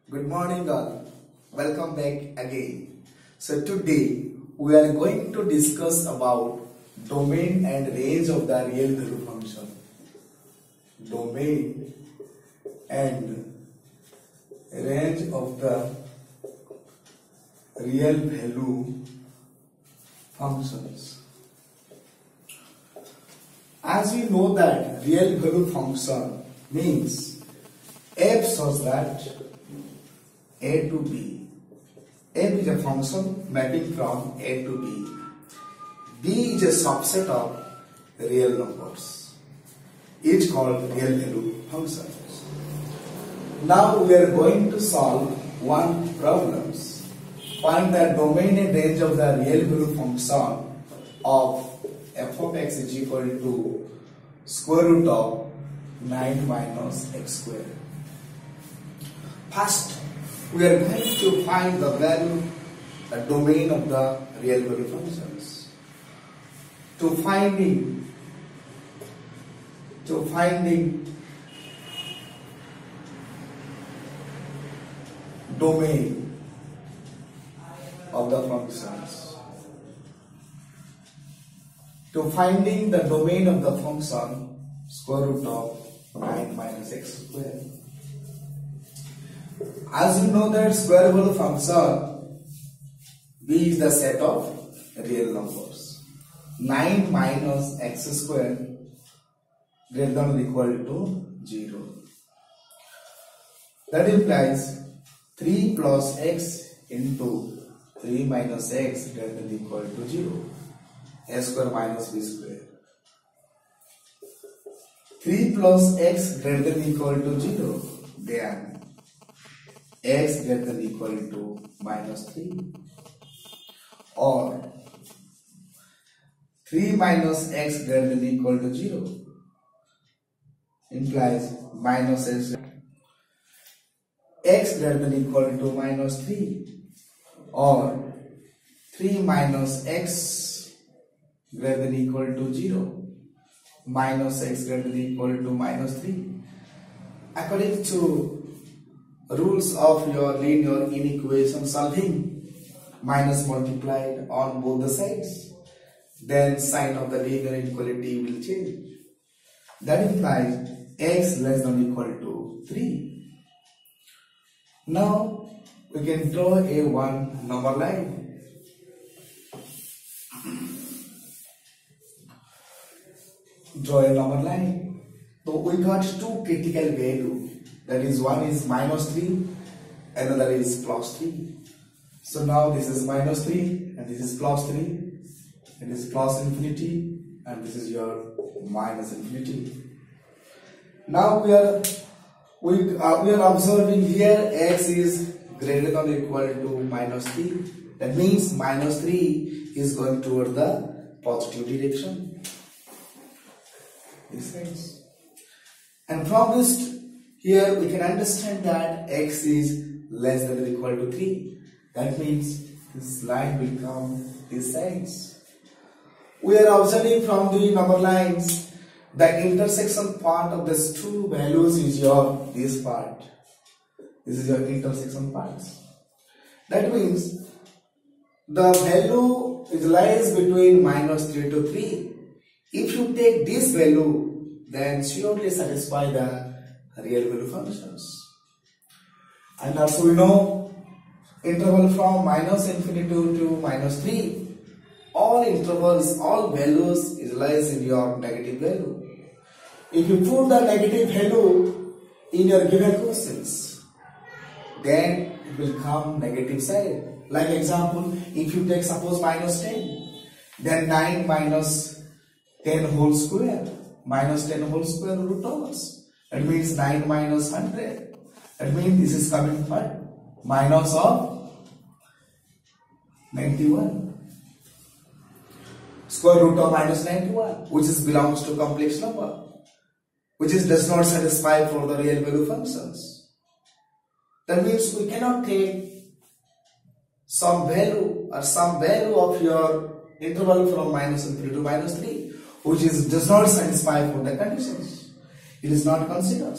Good morning all. Welcome back again. So today we are going to discuss about domain and range of the real value function. Domain and range of the real value functions. As we know that real value function means f such that a to b. F is a function mapping from a to b. B is a subset of real numbers. It's called real value function. Now we are going to solve one problem. Find the domain and range of the real value function of f of x is equal to square root of 9 minus x square. First, we are going to find the value, the domain of the real value functions. To finding domain of the functions. To finding the domain of the function square root of 9 minus x square. As you know that square value function b is the set of real numbers. 9 minus x square greater than or equal to 0. That implies 3 plus x into 3 minus x greater than or equal to 0. A square minus b square. 3 plus x greater than or equal to 0. Then x greater than or equal to minus 3, or 3 minus x greater than or equal to 0 implies minus x greater than or equal to minus 3, or 3 minus x greater than or equal to 0 minus x greater than or equal to minus 3. According to rules of your linear inequation solving, minus multiplied on both the sides, then sign of the linear inequality will change. That implies x less than or equal to 3. Now we can draw a one number line. Draw a number line. So we got two critical values. That is, one is minus 3, another is plus 3. So now this is minus 3 and this is plus 3, and this is plus infinity and this is your minus infinity. Now we are observing here x is greater than or equal to minus 3. That means minus 3 is going toward the positive direction. This means, and from this here we can understand that x is less than or equal to 3. That means this line will come this side. We are observing from the number lines the intersection part of these two values is your this part. This is your intersection parts. That means the value is lies between minus 3 to 3. If you take this value, then surely satisfy the real value functions. And also we know interval from minus infinity to minus 3, all intervals, all values is lies in your negative value. If you put the negative value in your given questions, then it will come negative side. Like example, if you take suppose minus 10, then 9 minus 10 whole square, minus 10 whole square root overs. That means 9 minus 100. That means this is coming what? Minus of 91. Square root of minus 91, which is belongs to complex number, which is does not satisfy for the real value functions. That means we cannot take some value or some value of your interval from minus infinity to minus 3, which is does not satisfy for the conditions. It is not considered.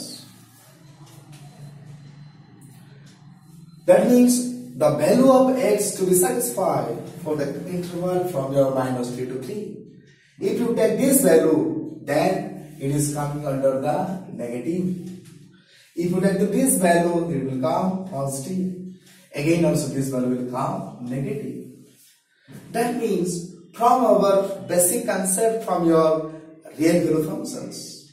That means the value of x to be satisfied for the interval from your minus 3 to 3. If you take this value, then it is coming under the negative. If you take this value, it will come positive. Again also this value will come negative. That means from our basic concept from your real value functions,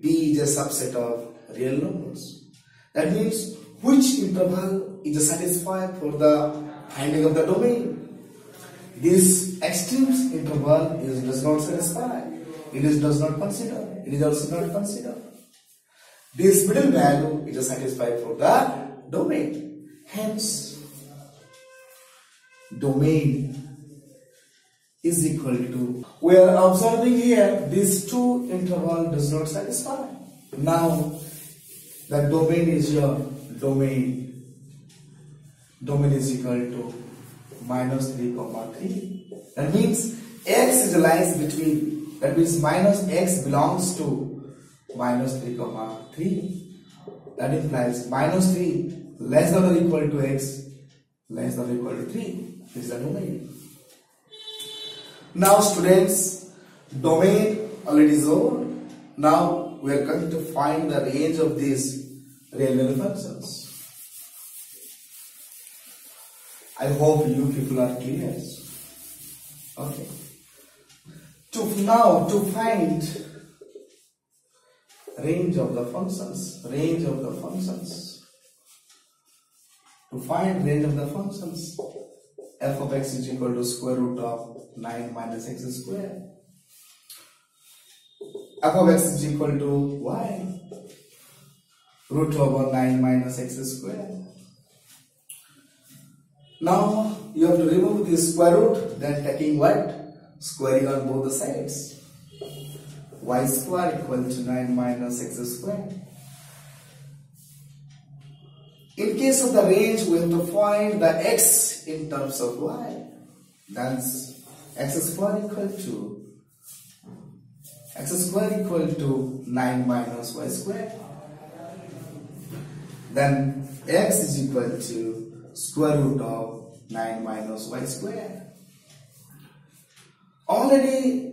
B is a subset of real numbers. That means which interval is satisfied for the finding of the domain. This extreme interval does not satisfy. It does not consider. It is also not considered. This middle value is satisfied for the domain. Hence, domain is equal to, we are observing here these two interval does not satisfy. Now the domain is your domain. Domain is equal to minus 3 comma 3. That means x lies between, that means minus x belongs to minus 3 comma 3. That implies minus 3 less than or equal to x less than or equal to 3. This is the domain. Now students, domain already is over. Now we are going to find the range of these real value functions. I hope you people are clear. Okay. To find range of the functions, to find range of the functions, f of x is equal to square root of 9 minus x square. F of x is equal to y, root over 9 minus x square. Now you have to remove the square root, then taking what? Squaring on both the sides. Y square equal to 9 minus x square. In case of the range, we have to find the x in terms of y. That's x square equal to 9 minus y square. Then x is equal to square root of 9 minus y square. Already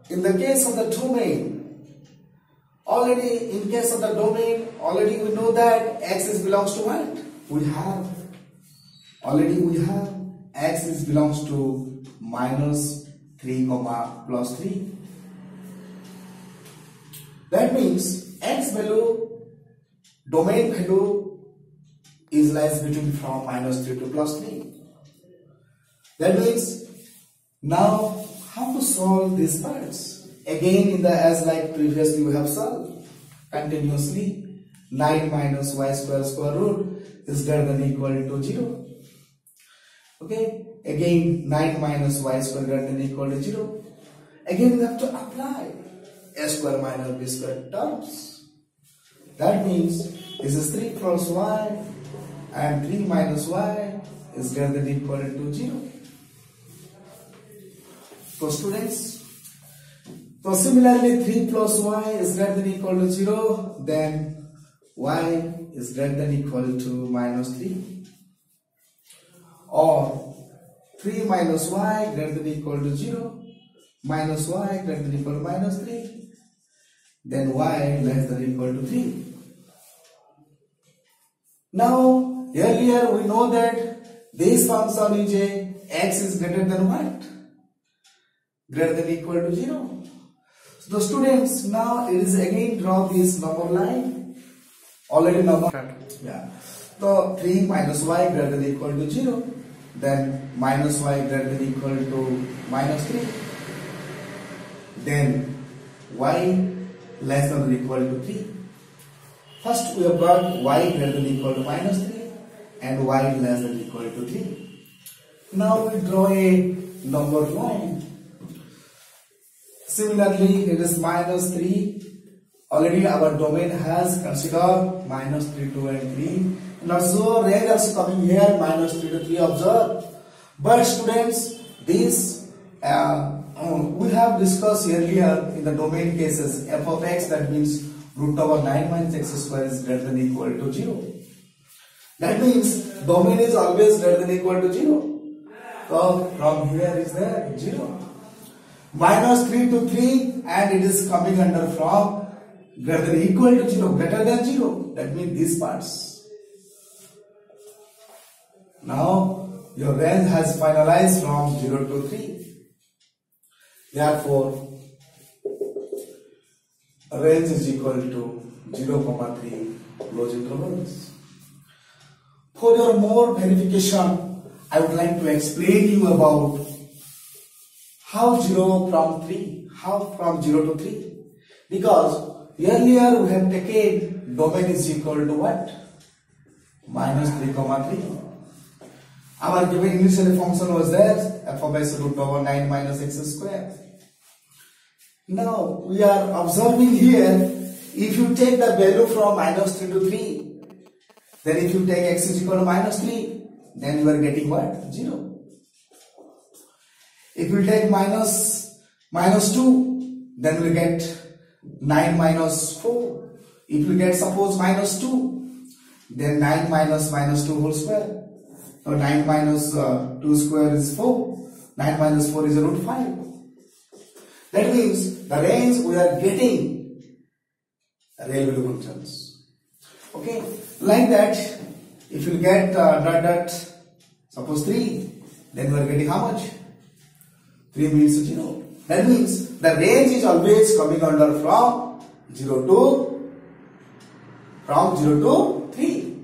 in the case of the domain, already we know that x belongs to what? We have x belongs to minus 3 comma plus 3. That means x value, domain value is lies between from minus 3 to plus 3. That means now how to solve these parts? Again as like previously we have solved continuously. 9 minus y square square root is greater than or equal to 0. Okay, again 9 minus y square greater than or equal to 0. Again we have to apply a square minus b square terms. That means this is 3 plus y and 3 minus y is greater than or equal to 0. So students, so similarly 3 plus y is greater than or equal to 0, then y is greater than or equal to minus 3, or 3 minus y greater than or equal to 0, minus y greater than or equal to minus 3, then y less than or equal to 3. Now earlier we know that this function is a x is greater than what? Greater than or equal to 0. So the students, now it is again draw this number line. Already number, yeah. So 3 minus y greater than or equal to 0, then minus y greater than or equal to minus 3, then y less than or equal to 3. First we have got y greater than or equal to minus 3 and y less than or equal to 3. Now we draw a number line. Similarly, it is minus 3. Already our domain has considered minus 3, 2 and 3. And also range also coming here minus 3 to 3 observe. But students, this we have discussed earlier in the domain cases f of x, that means root over 9 minus x square is greater than or equal to 0. That means domain is always greater than equal to 0. So from here is there 0. Minus 3 to 3 and it is coming under from greater than equal to 0, greater than 0. That means these parts. Now your range has finalized from 0 to 3. Therefore, range is equal to 0, 3 close intervals. For your more verification, I would like to explain you about how 0 from 0 to 3. Because earlier we have taken domain is equal to what? Minus 3, 3. Our given initial function was there, f of s root over 9 minus x square. Now we are observing here, if you take the value from minus 3 to 3, then if you take x is equal to minus 3, then you are getting what? 0. If you take minus 2, then we get 9 minus 4. If you get suppose minus 2, then 9 minus 2 whole square. So 9 minus 2 square is 4. 9 minus 4 is root 5. That means the range we are getting real value functions. Okay, like that, if you get suppose 3, then we are getting how much? 3 means 0. That means the range is always coming under from 0 to 3.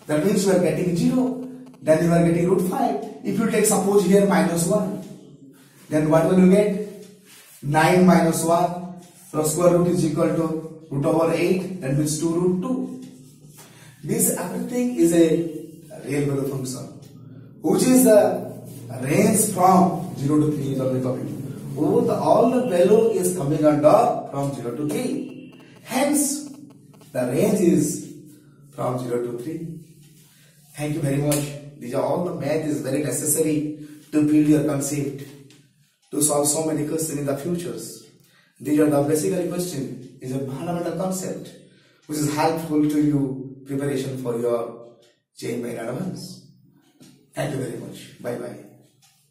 That means we are getting 0. Then you are getting root 5. If you take suppose here minus 1, then what will you get? 9 minus 1. So square root is equal to root over 8. That means 2 root 2. This everything is a real value function, which is the range from 0 to 3 is only coming. All the value is coming under from 0 to 3. Hence, the range is from 0 to 3. Thank you very much. These are all the math is very necessary to build your concept, to solve so many questions in the futures. These are the basically question is a fundamental concept which is helpful to you preparation for your JEE Main Advance. Thank you very much. Bye bye.